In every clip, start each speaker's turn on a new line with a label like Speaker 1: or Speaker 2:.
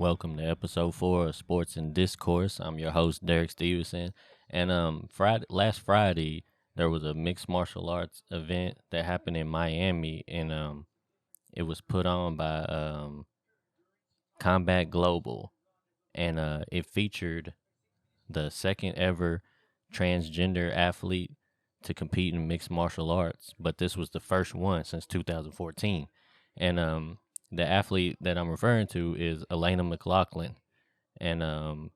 Speaker 1: welcome to episode 4 of Sports and Discourse. I'm your host, Derek Stevenson. And last Friday, there was a mixed martial arts event that happened in Miami, and it was put on by Combat Global, and it featured the second ever transgender athlete to compete in mixed martial arts, but this was the first one since 2014. And the athlete that I'm referring to is Alana McLaughlin, and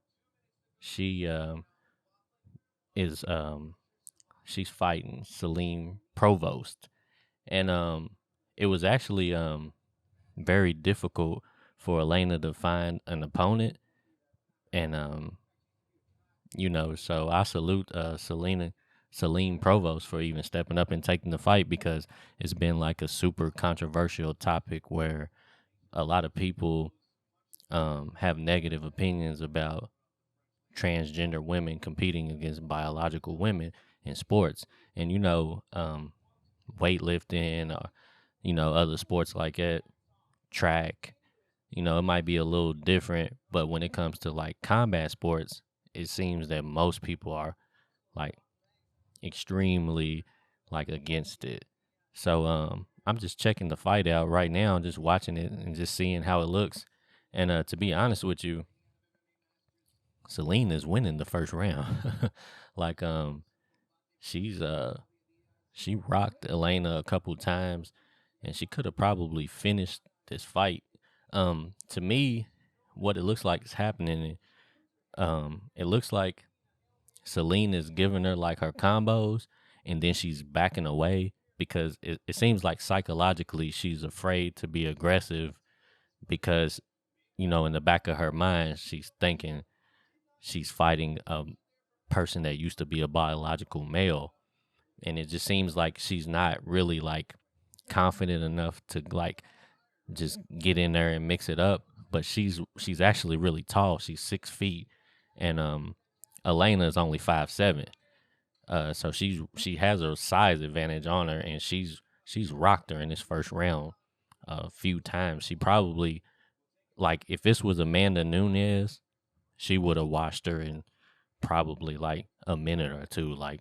Speaker 1: she is she's fighting Celine Provost, and it was actually very difficult for Elena to find an opponent, and so I salute Celine Provost for even stepping up and taking the fight, because it's been like a super controversial topic where a lot of people have negative opinions about transgender women competing against biological women in sports. And weightlifting, or other sports like that, track, it might be a little different, but when it comes to like combat sports, it seems that most people are like extremely like against it. So I'm just checking the fight out right now, just watching it and just seeing how it looks. And to be honest with you, Celine is winning the first round. like she's she rocked Elena a couple times, and she could have probably finished this fight. To me, what it looks like is happening, it looks like Celine is giving her like her combos, and then she's backing away because it seems like psychologically she's afraid to be aggressive, because in the back of her mind she's thinking she's fighting a person that used to be a biological male, and it just seems like she's not really like confident enough to like just get in there and mix it up. But she's actually really tall. She's 6 feet, and Elena is only 5'7". So she has a size advantage on her, and she's rocked her in this first round a few times. She probably, like, if this was Amanda Nunes, she would have washed her in probably like a minute or two, like,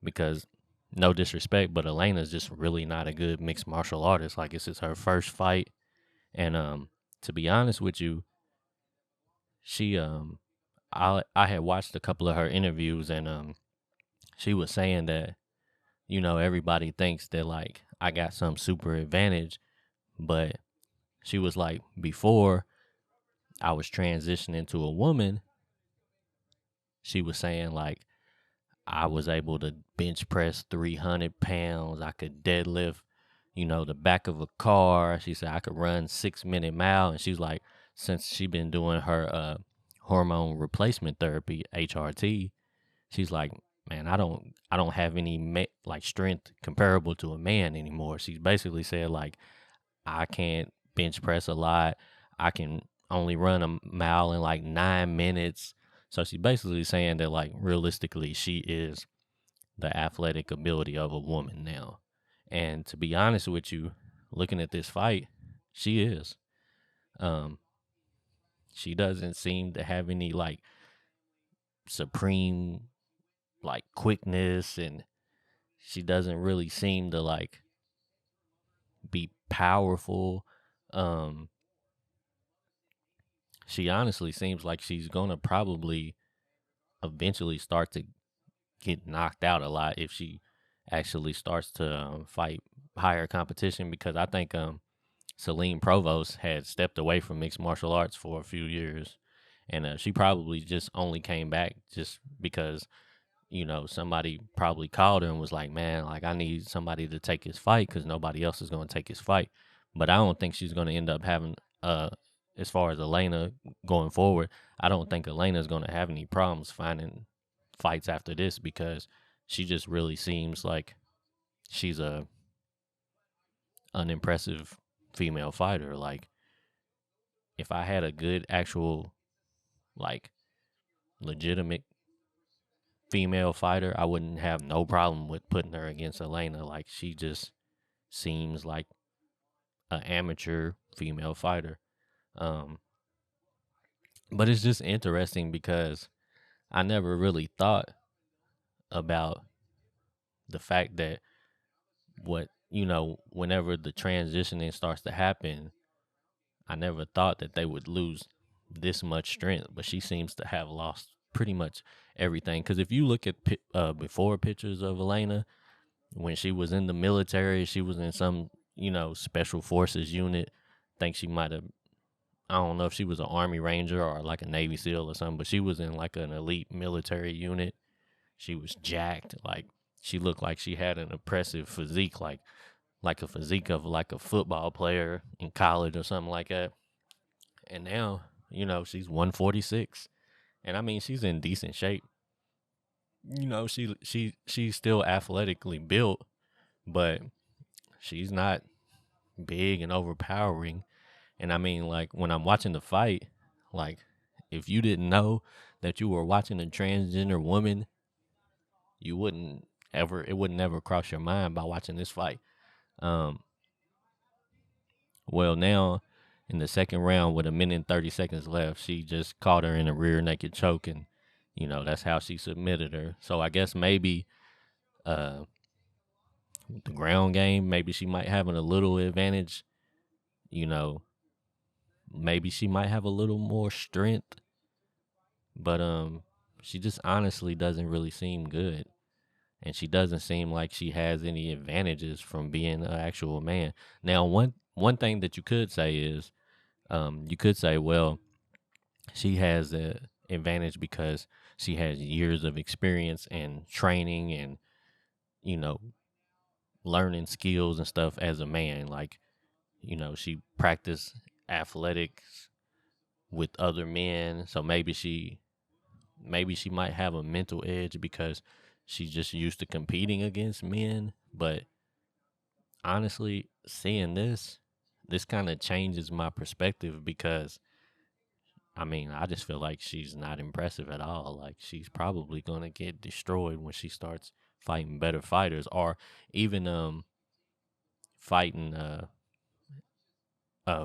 Speaker 1: because no disrespect, but Elena's just really not a good mixed martial artist. Like, this is her first fight, and to be honest with you, she I had watched a couple of her interviews, and she was saying that everybody thinks that like I got some super advantage, but she was like, before I was transitioning to a woman, she was saying like I was able to bench press 300 pounds. I could deadlift, the back of a car. She said I could run 6-minute mile. And she's like, since she been doing her hormone replacement therapy, HRT, she's like, man, I don't have any like strength comparable to a man anymore. She's basically said like, I can't bench press a lot. I can only run a mile in like 9 minutes. So she's basically saying that like realistically, she is the athletic ability of a woman now. And to be honest with you, looking at this fight, she is. Um, she doesn't seem to have any like supreme like quickness, and she doesn't really seem to like be powerful. Um, she honestly seems like she's gonna probably eventually start to get knocked out a lot if she actually starts to fight higher competition, because I think Celine Provost had stepped away from mixed martial arts for a few years, and she probably just only came back just because somebody probably called her and was like, man, like I need somebody to take his fight because nobody else is going to take his fight. But I don't think she's going to end up having, as far as Elena going forward, I don't think Elena's going to have any problems finding fights after this, because she just really seems like she's a unimpressive female fighter. Like, if I had a good actual like legitimate female fighter, I wouldn't have no problem with putting her against Elena. Like, she just seems like an amateur female fighter. Um, But it's just interesting because I never really thought about the fact that whenever the transitioning starts to happen, I never thought that they would lose this much strength, but she seems to have lost pretty much everything. Because if you look at before pictures of Elena, when she was in the military, she was in some, special forces unit. Think she might have, I don't know if she was an Army Ranger or like a Navy SEAL or something, but she was in like an elite military unit. She was jacked. Like, she looked like she had an impressive physique, like a physique of like a football player in college or something like that. And now, she's 146. And I mean, she's in decent shape. She's still athletically built, but she's not big and overpowering. And I mean, like, when I'm watching the fight, like, if you didn't know that you were watching a transgender woman, you wouldn't it wouldn't ever cross your mind by watching this fight. Um, well, now in the second round with a minute and 30 seconds left, she just caught her in a rear naked choke, and that's how she submitted her. So I guess maybe uh, with the ground game, maybe she might have a little advantage. You know, maybe she might have a little more strength, but she just honestly doesn't really seem good. And she doesn't seem like she has any advantages from being an actual man. Now, one thing that you could say is, you could say, well, she has the advantage because she has years of experience and training and you know learning skills and stuff as a man. Like, she practiced athletics with other men, so maybe she might have a mental edge because she's just used to competing against men. But honestly, seeing this kind of changes my perspective because I mean, I just feel like she's not impressive at all. Like, she's probably going to get destroyed when she starts fighting better fighters, or even fighting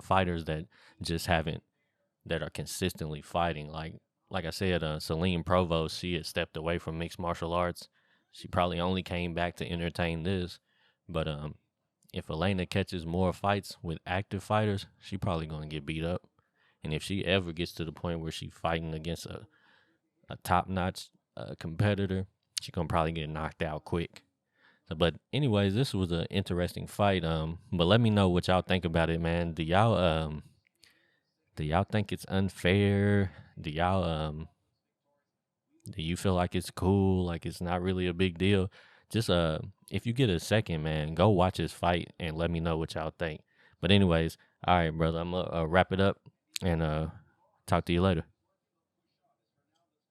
Speaker 1: fighters that just haven't that are consistently fighting. Like I said, Celine Provost, she had stepped away from mixed martial arts. She probably only came back to entertain this. But if Elena catches more fights with active fighters, she probably gonna get beat up. And if she ever gets to the point where she's fighting against a top notch competitor, she gonna probably get knocked out quick. So, but anyways, this was an interesting fight. But let me know what y'all think about it, man. Do y'all think it's unfair? Do you feel like it's cool? Like, it's not really a big deal? Just if you get a second, man, go watch this fight and let me know what y'all think. But anyways, all right, brother, I'm gonna wrap it up and talk to you later.